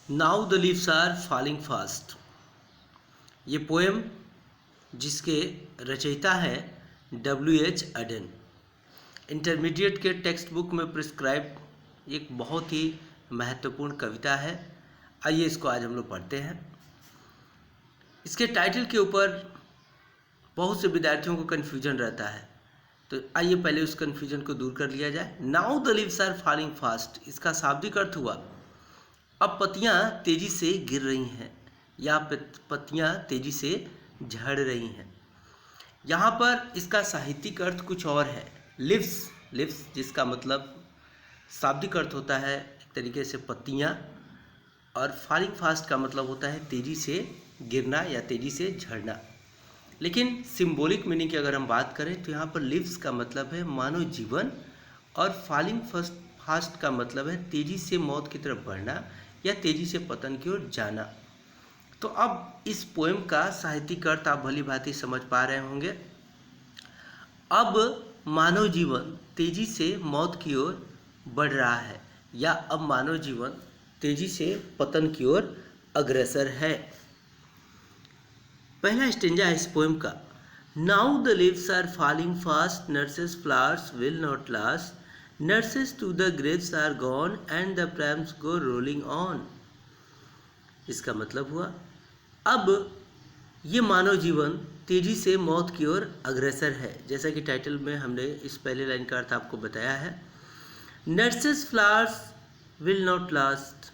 Now the leaves are falling fast. ये poem जिसके रचयिता है W.H. अडेन, इंटरमीडिएट के टेक्स्ट बुक में प्रिस्क्राइब एक बहुत ही महत्वपूर्ण कविता है। आइए इसको आज हम लोग पढ़ते हैं। इसके टाइटल के ऊपर बहुत से विद्यार्थियों को कन्फ्यूजन रहता है, तो आइए पहले उस कन्फ्यूजन को दूर कर लिया जाए। Now the leaves are falling fast, इसका शाब्दिक अर्थ हुआ अब पत्तियां तेजी से गिर रही हैं या पत्तियां तेजी से झड़ रही हैं। यहाँ पर इसका साहित्यिक अर्थ कुछ और है। लिव्स लिव्स जिसका मतलब शाब्दिक अर्थ होता है एक तरीके से पत्तियां, और फॉलिंग फास्ट का मतलब होता है तेजी से गिरना या तेजी से झड़ना। लेकिन सिंबॉलिक मीनिंग की अगर हम बात करें तो यहाँ पर लिव्स का मतलब है मानव जीवन, और फॉलिंग फास्ट का मतलब है तेजी से मौत की तरफ बढ़ना या तेजी से पतन की ओर जाना। तो अब इस पोएम का साहित्यिक अर्थ आप भली भांति समझ पा रहे होंगे। अब मानव जीवन तेजी से मौत की ओर बढ़ रहा है, या अब मानव जीवन तेजी से पतन की ओर अग्रसर है। पहला स्टेंजा है इस पोएम का। Now the leaves are falling fast, nurses flowers will not last, nurses to the graves are gone and the prams go rolling on. इसका मतलब हुआ अब ये मानव जीवन तेजी से मौत की ओर अग्रसर है। जैसा कि टाइटल में हमने इस पहले लाइन का अर्थ आपको बताया है। Nurses flowers will not last,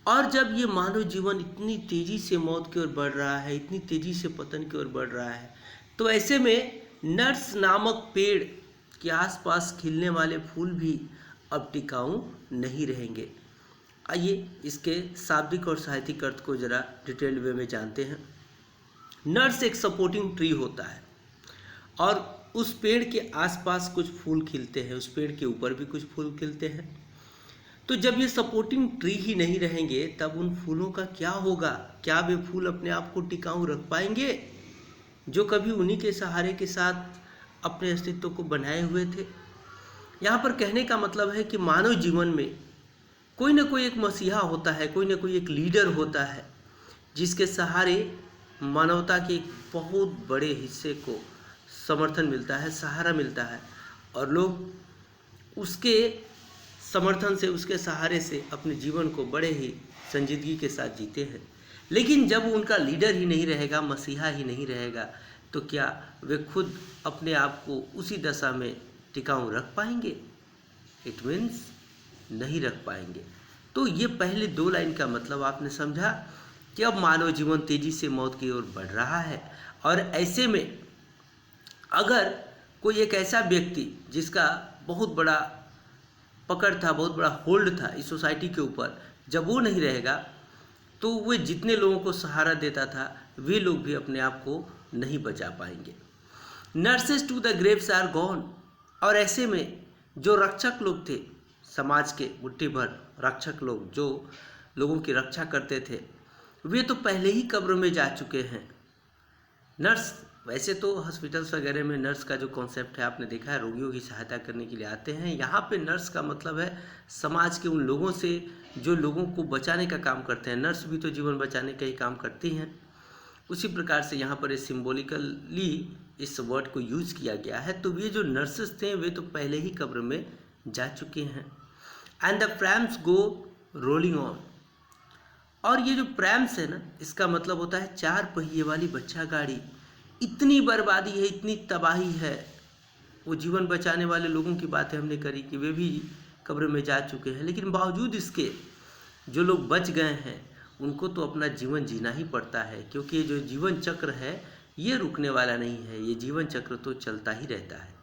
और जब ये मानव जीवन इतनी तेजी से मौत की ओर बढ़ रहा है, इतनी तेजी से पतन की ओर बढ़ रहा है, तो ऐसे में नर्स नामक पेड़ के आसपास खिलने वाले फूल भी अब टिकाऊ नहीं रहेंगे। आइए इसके शाब्दिक और साहित्यिक अर्थ को जरा डिटेल्ड वे में जानते हैं। नर्स एक सपोर्टिंग ट्री होता है, और उस पेड़ के आसपास कुछ फूल खिलते हैं, उस पेड़ के ऊपर भी कुछ फूल खिलते हैं। तो जब ये सपोर्टिंग ट्री ही नहीं रहेंगे तब उन फूलों का क्या होगा? क्या वे फूल अपने आप को टिकाऊ रख पाएंगे जो कभी उन्हीं के सहारे के साथ अपने अस्तित्व को बनाए हुए थे? यहाँ पर कहने का मतलब है कि मानव जीवन में कोई ना कोई एक मसीहा होता है, कोई ना कोई एक लीडर होता है जिसके सहारे मानवता के एक बहुत बड़े हिस्से को समर्थन मिलता है, सहारा मिलता है, और लोग उसके समर्थन से, उसके सहारे से अपने जीवन को बड़े ही संजीदगी के साथ जीते हैं। लेकिन जब उनका लीडर ही नहीं रहेगा, मसीहा ही नहीं रहेगा, तो क्या वे खुद अपने आप को उसी दशा में टिकाऊ रख पाएंगे? इट मीन्स नहीं रख पाएंगे। तो ये पहले दो लाइन का मतलब आपने समझा कि अब मानव जीवन तेजी से मौत की ओर बढ़ रहा है, और ऐसे में अगर कोई एक ऐसा व्यक्ति जिसका बहुत बड़ा पकड़ था, बहुत बड़ा होल्ड था इस सोसाइटी के ऊपर, जब वो नहीं रहेगा तो वे जितने लोगों को सहारा देता था वे लोग भी अपने आप को नहीं बचा पाएंगे। Nurses to the graves are gone, और ऐसे में जो रक्षक लोग थे, समाज के मुट्ठी भर रक्षक लोग जो लोगों की रक्षा करते थे, वे तो पहले ही कब्र में जा चुके हैं। नर्स, वैसे तो हॉस्पिटल्स वगैरह में नर्स का जो कॉन्सेप्ट है आपने देखा है, रोगियों की सहायता करने के लिए आते हैं। यहाँ पे नर्स का मतलब है समाज के उन लोगों से जो लोगों को बचाने का काम करते हैं। नर्स भी तो जीवन बचाने का ही काम करती हैं। उसी प्रकार से यहाँ पर सिम्बॉलिकली इस वर्ड को यूज किया गया है। तो ये जो नर्सेस थे वे तो पहले ही कब्र में जा चुके हैं। And the prams go rolling on, और ये जो प्रैम्स है ना, इसका मतलब होता है चार पहिए वाली बच्चा गाड़ी। इतनी बर्बादी है, इतनी तबाही है। वो जीवन बचाने वाले लोगों की बातें हमने करी कि वे भी कब्र में जा चुके हैं, लेकिन बावजूद इसके जो लोग बच गए हैं उनको तो अपना जीवन जीना ही पड़ता है, क्योंकि ये जो जीवन चक्र है ये रुकने वाला नहीं है। ये जीवन चक्र तो चलता ही रहता है।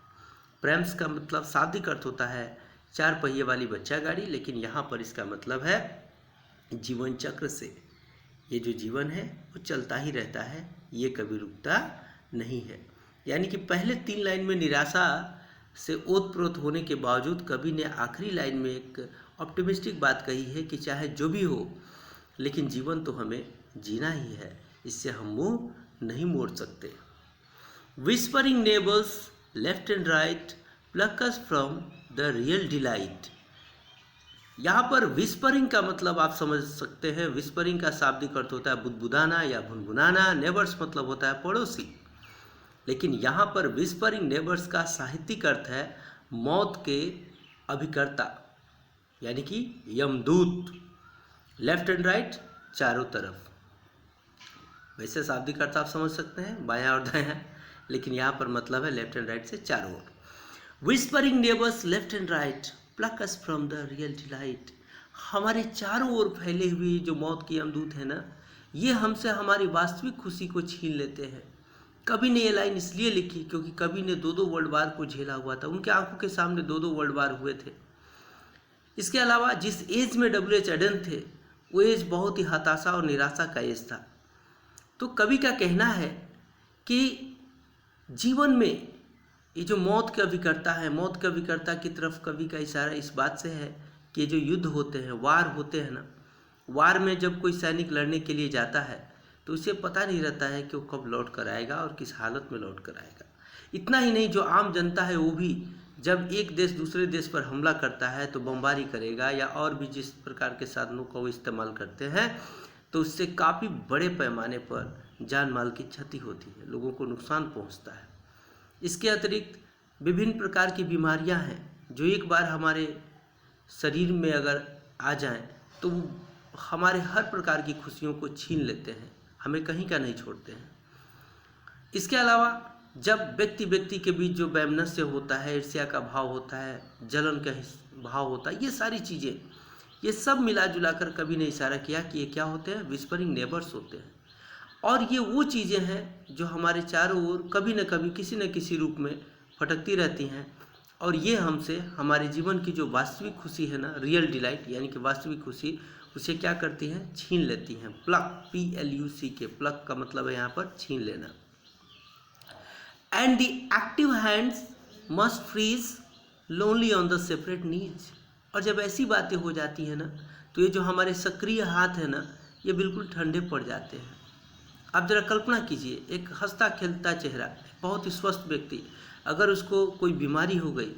प्रैम्स का मतलब शाब्दिक अर्थ होता है चार पहिए वाली बच्चा गाड़ी, लेकिन यहाँ पर इसका मतलब है जीवन चक्र से। ये जो जीवन है वो चलता ही रहता है, ये कभी रुकता नहीं है। यानी कि पहले तीन लाइन में निराशा से ओतप्रोत होने के बावजूद कवि ने आखिरी लाइन में एक ऑप्टिमिस्टिक बात कही है कि चाहे जो भी हो, लेकिन जीवन तो हमें जीना ही है, इससे हम मुंह नहीं मोड़ सकते। Whispering neighbours left and right pluck us from the real delight. यहाँ पर विस्परिंग का मतलब आप समझ सकते हैं। विस्परिंग का शाब्दिक अर्थ होता है बुदबुदाना या भुनभुनाना। नेबर्स मतलब होता है पड़ोसी। लेकिन यहाँ पर विस्परिंग नेबर्स का साहित्यिक अर्थ है मौत के अभिकर्ता, यानी कि यमदूत। लेफ्ट एंड राइट, चारों तरफ। वैसे शाब्दिक अर्थ आप समझ सकते हैं बायां और दायां, लेकिन यहाँ पर मतलब है लेफ्ट एंड राइट से चारों ओर। Whispering neighbours left and right pluck us from the real delight. हमारे चारों ओर फैले हुए जो मौत के यमदूत है ना, ये हमसे हमारी वास्तविक खुशी को छीन लेते हैं। कवि ने ये लाइन इसलिए लिखी क्योंकि कवि ने दो वर्ल्ड वार को झेला हुआ था। उनके आंखों के सामने दो वर्ल्ड वार हुए थे। इसके अलावा जिस एज में W.H. एडन थे, वो एज बहुत ही हताशा और निराशा का एज था। तो कवि का कहना है कि जीवन में ये जो मौत का अभिकर्ता है, मौत के अभिकर्ता की तरफ कवि का इशारा इस बात से है कि ये जो युद्ध होते हैं, वार होते हैं ना, वार में जब कोई सैनिक लड़ने के लिए जाता है तो उसे पता नहीं रहता है कि वो कब लौट कर आएगा और किस हालत में लौट कर आएगा। इतना ही नहीं, जो आम जनता है वो भी जब एक देश दूसरे देश पर हमला करता है तो बमबारी करेगा या और भी जिस प्रकार के साधनों का वो इस्तेमाल करते हैं, तो उससे काफ़ी बड़े पैमाने पर जान माल की क्षति होती है, लोगों को नुकसान पहुंचता है। इसके अतिरिक्त विभिन्न प्रकार की बीमारियां हैं जो एक बार हमारे शरीर में अगर आ जाएं तो हमारे हर प्रकार की खुशियों को छीन लेते हैं, हमें कहीं का नहीं छोड़ते हैं। इसके अलावा जब व्यक्ति व्यक्ति के बीच जो वैमनस्य होता है, ईर्ष्या का भाव होता है, जलन का भाव होता है, ये सारी चीज़ें, ये सब मिला जुला कर कवि ने इशारा किया कि ये क्या होते हैं, विस्परिंग नेबर्स होते हैं। और ये वो चीज़ें हैं जो हमारे चारों ओर कभी न कभी किसी न किसी रूप में भटकती रहती हैं, और ये हमसे हमारे जीवन की जो वास्तविक खुशी है ना, रियल डिलाइट यानी कि वास्तविक खुशी, उसे क्या करती हैं, छीन लेती हैं। प्लक, PLUCK, प्लक का मतलब है यहाँ पर छीन लेना। And the active hands must freeze lonely on the separate knees. और जब ऐसी बातें हो जाती हैं ना, तो ये जो हमारे सक्रिय हाथ है ना, ये बिल्कुल ठंडे पड़ जाते हैं। आप जरा कल्पना कीजिए, एक हंसता खेलता चेहरा, बहुत ही स्वस्थ व्यक्ति, अगर उसको कोई बीमारी हो गई,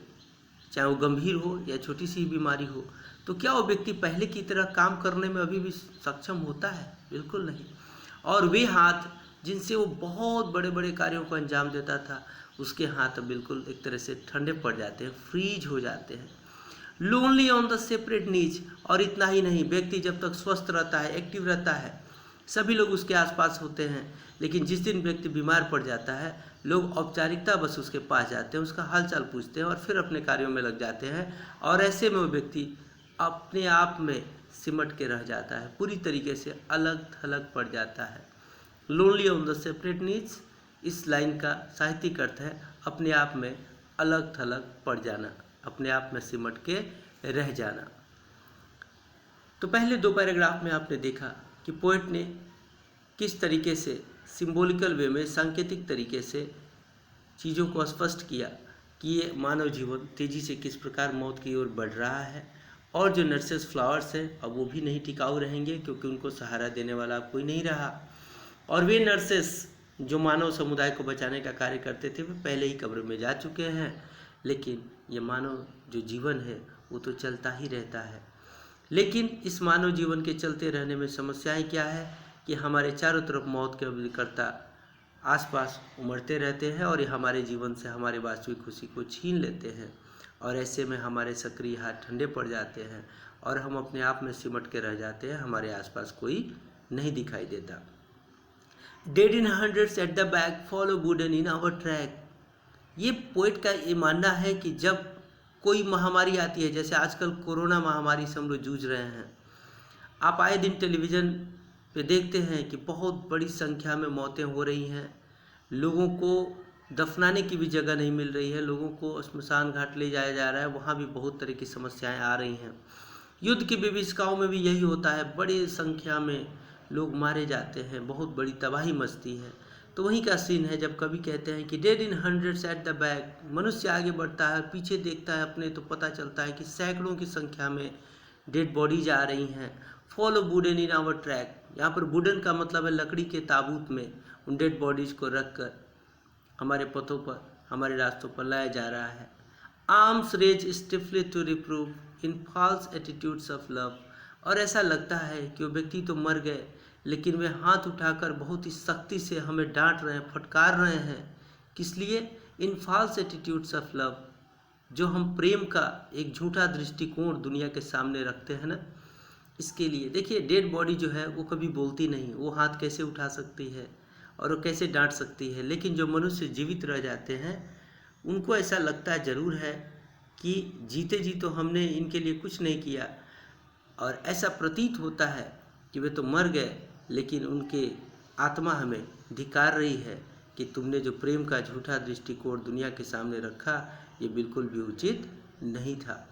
चाहे वो गंभीर हो या छोटी सी बीमारी हो, तो क्या वो व्यक्ति पहले की तरह काम करने में अभी भी सक्षम होता है? बिल्कुल नहीं। और वे हाथ जिनसे वो बहुत बड़े बड़े कार्यों को अंजाम देता था, उसके हाथ बिल्कुल एक तरह से ठंडे पड़ जाते हैं, फ्रीज हो जाते हैं। Lonely on the separate knees. और इतना ही नहीं, व्यक्ति जब तक स्वस्थ रहता है, एक्टिव रहता है, सभी लोग उसके आसपास होते हैं, लेकिन जिस दिन व्यक्ति बीमार पड़ जाता है, लोग औपचारिकता बस उसके पास जाते हैं, उसका हालचाल पूछते हैं और फिर अपने कार्यों में लग जाते हैं। और ऐसे में वो व्यक्ति अपने आप में सिमट के रह जाता है, पूरी तरीके से अलग थलग पड़ जाता है। Lonely on the separate needs, इस लाइन का साहित्यिक अर्थ है अपने आप में अलग थलग पड़ जाना, अपने आप में सिमट के रह जाना। तो पहले दो पैराग्राफ में आपने देखा कि पोएट ने किस तरीके से सिंबॉलिकल वे में, सांकेतिक तरीके से चीज़ों को स्पष्ट किया कि ये मानव जीवन तेज़ी से किस प्रकार मौत की ओर बढ़ रहा है, और जो नर्सेस फ्लावर्स हैं अब वो भी नहीं टिकाऊ रहेंगे क्योंकि उनको सहारा देने वाला अब कोई नहीं रहा। और वे नर्सेस जो मानव समुदाय को बचाने का कार्य करते थे, वे पहले ही कब्र में जा चुके हैं, लेकिन ये मानव जो जीवन है वो तो चलता ही रहता है। लेकिन इस मानव जीवन के चलते रहने में समस्याएं क्या है कि हमारे चारों तरफ मौत के अभिकर्ता आसपास उमड़ते रहते हैं और ये हमारे जीवन से हमारे वास्तविक खुशी को छीन लेते हैं, और ऐसे में हमारे सक्रिय हाथ ठंडे पड़ जाते हैं और हम अपने आप में सिमट के रह जाते हैं, हमारे आसपास कोई नहीं दिखाई देता। Dead in hundreds at the back follow wooden in our track. ये पोएट का ये मानना है कि जब कोई महामारी आती है, जैसे आजकल कोरोना महामारी से हम लोग जूझ रहे हैं, आप आए दिन टेलीविज़न पे देखते हैं कि बहुत बड़ी संख्या में मौतें हो रही हैं, लोगों को दफनाने की भी जगह नहीं मिल रही है, लोगों को श्मशान घाट ले जाया जा रहा है, वहाँ भी बहुत तरह की समस्याएं आ रही हैं। युद्ध की विभीषिकाओं में भी यही होता है, बड़ी संख्या में लोग मारे जाते हैं, बहुत बड़ी तबाही मचती है। तो वहीं का सीन है जब कवि कहते हैं कि dead in hundreds at the back. मनुष्य आगे बढ़ता है, पीछे देखता है अपने, तो पता चलता है कि सैकड़ों की संख्या में डेड बॉडीज आ रही हैं। Follow wooden in our track, यहाँ पर वुडन का मतलब है लकड़ी के ताबूत में उन डेड बॉडीज को रख कर हमारे पथों पर, हमारे रास्तों पर लाया जा रहा है। Arms raise stiffly to reprove in false attitudes of love. और ऐसा लगता है कि वो व्यक्ति तो मर गए, लेकिन वे हाथ उठाकर बहुत ही सख्ती से हमें डांट रहे हैं, फटकार रहे हैं। किस लिए? इन फॉल्स एटीट्यूड्स ऑफ लव, जो हम प्रेम का एक झूठा दृष्टिकोण दुनिया के सामने रखते हैं ना, इसके लिए। देखिए, डेड बॉडी जो है वो कभी बोलती नहीं, वो हाथ कैसे उठा सकती है और वो कैसे डांट सकती है, लेकिन जो मनुष्य जीवित रह जाते हैं उनको ऐसा लगता ज़रूर है कि जीते जी तो हमने इनके लिए कुछ नहीं किया, और ऐसा प्रतीत होता है कि वे तो मर गए, लेकिन उनके आत्मा हमें धिक्कार रही है कि तुमने जो प्रेम का झूठा दृष्टिकोण दुनिया के सामने रखा, ये बिल्कुल भी उचित नहीं था।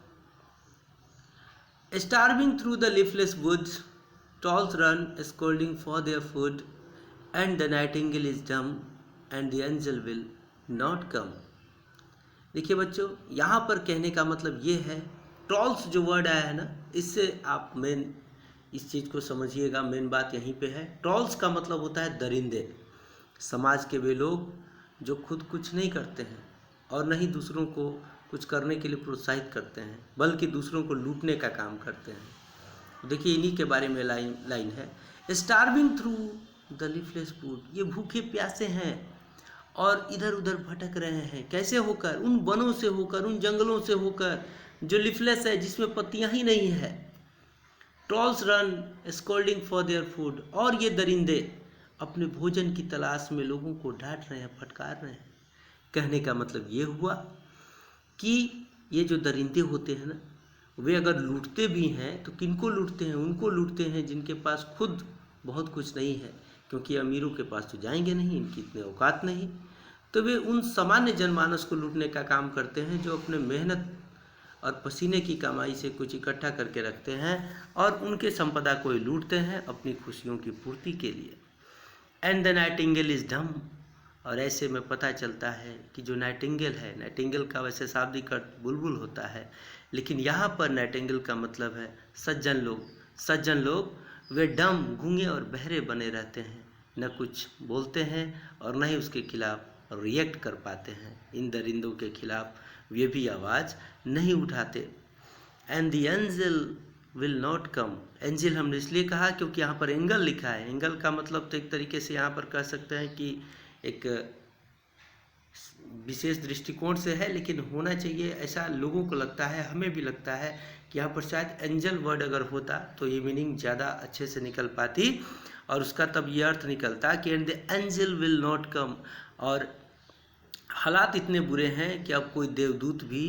Starving through the leafless woods, trolls run scolding for their food, and the nightingale is dumb, and the angel will not come. देखिए बच्चों, यहाँ पर कहने का मतलब ये है, ट्रॉल्स जो वर्ड आया है ना, इससे आप मेन इस चीज़ को समझिएगा। मेन बात यहीं पे है। ट्रॉल्स का मतलब होता है दरिंदे, समाज के वे लोग जो खुद कुछ नहीं करते हैं और न ही दूसरों को कुछ करने के लिए प्रोत्साहित करते हैं, बल्कि दूसरों को लूटने का काम करते हैं। देखिए, इन्हीं के बारे में लाइन है, starving through the leafless would. ये भूखे प्यासे हैं और इधर उधर भटक रहे हैं। कैसे होकर? उन वनों से होकर, उन जंगलों से होकर जो लीफलेस है, जिसमें पत्तियां ही नहीं है। Trolls run scolding for their food, और ये दरिंदे अपने भोजन की तलाश में लोगों को डांट रहे हैं, फटकार रहे हैं। कहने का मतलब ये हुआ कि ये जो दरिंदे होते हैं ना, वे अगर लूटते भी हैं तो किनको लूटते हैं? उनको लूटते हैं जिनके पास खुद बहुत कुछ नहीं है, क्योंकि अमीरों के पास तो जाएंगे नहीं, इनकी इतने औकात नहीं। तो वे उन सामान्य जनमानस को लूटने का काम करते हैं जो अपने मेहनत और पसीने की कमाई से कुछ इकट्ठा करके रखते हैं, और उनके संपदा को लूटते हैं अपनी खुशियों की पूर्ति के लिए। And the Nightingale is dumb, और ऐसे में पता चलता है कि जो नाइटिंगेल है, नाइटिंगेल का वैसे शाब्दिक अर्थ बुलबुल होता है, लेकिन यहाँ पर नाइटिंगेल का मतलब है सज्जन लोग। सज्जन लोग वे डम, गूंगे और बहरे बने रहते हैं, न कुछ बोलते हैं और न ही उसके खिलाफ रिएक्ट कर पाते हैं। इन दरिंदों के खिलाफ वे भी आवाज़ नहीं उठाते। And the angel will not come. Angel हमने इसलिए कहा क्योंकि यहाँ पर एंगल लिखा है। एंगल का मतलब तो एक तरीके से यहाँ पर कह सकते हैं कि एक विशेष दृष्टिकोण से है, लेकिन होना चाहिए ऐसा लोगों को लगता है, हमें भी लगता है कि यहाँ पर शायद एंजल वर्ड अगर होता तो ये मीनिंग ज़्यादा अच्छे से निकल पाती, और उसका तब ये अर्थ निकलता कि and the angel will not come. और हालात इतने बुरे हैं कि अब कोई देवदूत भी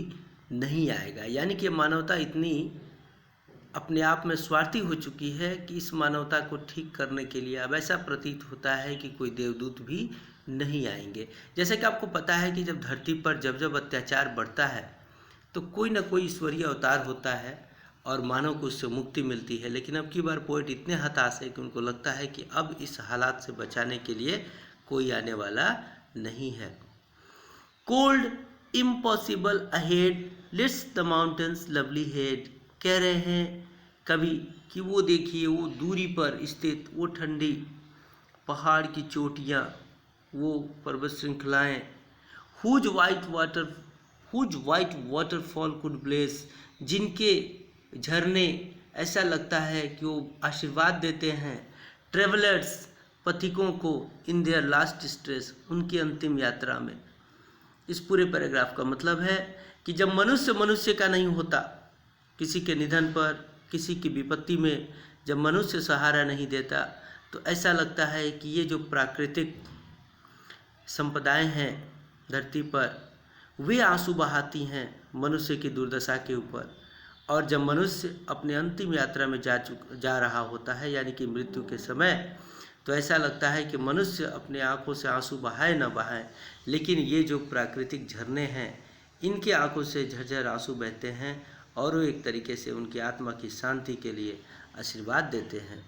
नहीं आएगा। यानी कि मानवता इतनी अपने आप में स्वार्थी हो चुकी है कि इस मानवता को ठीक करने के लिए अब ऐसा प्रतीत होता है कि कोई देवदूत भी नहीं आएंगे। जैसे कि आपको पता है कि जब धरती पर जब जब अत्याचार बढ़ता है तो कोई ना कोई ईश्वरीय अवतार होता है और मानव को उससे मुक्ति मिलती है। लेकिन अब की बार पोएट इतने हताश है कि उनको लगता है कि अब इस हालात से बचाने के लिए कोई आने वाला नहीं है। Cold impossible ahead, lifts the mountains lovely head. कह रहे हैं कभी कि वो देखिए, वो दूरी पर स्थित वो ठंडी पहाड़ की चोटियाँ, वो पर्वत श्रृंखलाएँ, whose white waterfall could bless, जिनके झरने ऐसा लगता है कि वो आशीर्वाद देते हैं ट्रेवलर्स, पथिकों को, इन देयर लास्ट स्ट्रेस, उनकी अंतिम यात्रा में। इस पूरे पैराग्राफ का मतलब है कि जब मनुष्य मनुष्य का नहीं होता, किसी के निधन पर, किसी की विपत्ति में जब मनुष्य सहारा नहीं देता, तो ऐसा लगता है कि ये जो प्राकृतिक संपदाएं हैं धरती पर, वे आंसू बहाती हैं मनुष्य की दुर्दशा के ऊपर। और जब मनुष्य अपने अंतिम यात्रा में जा रहा होता है, यानी कि मृत्यु के समय, तो ऐसा लगता है कि मनुष्य अपने आँखों से आंसू बहाए न बहाए, लेकिन ये जो प्राकृतिक झरने हैं, इनके आँखों से झरझर आंसू बहते हैं और वो एक तरीके से उनकी आत्मा की शांति के लिए आशीर्वाद देते हैं।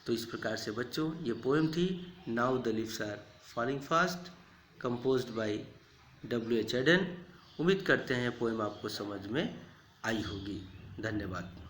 तो इस प्रकार से बच्चों, ये पोएम थी now the leaves are falling fast, composed by W.H. Auden. उम्मीद करते हैं पोएम आपको समझ में आई होगी। धन्यवाद।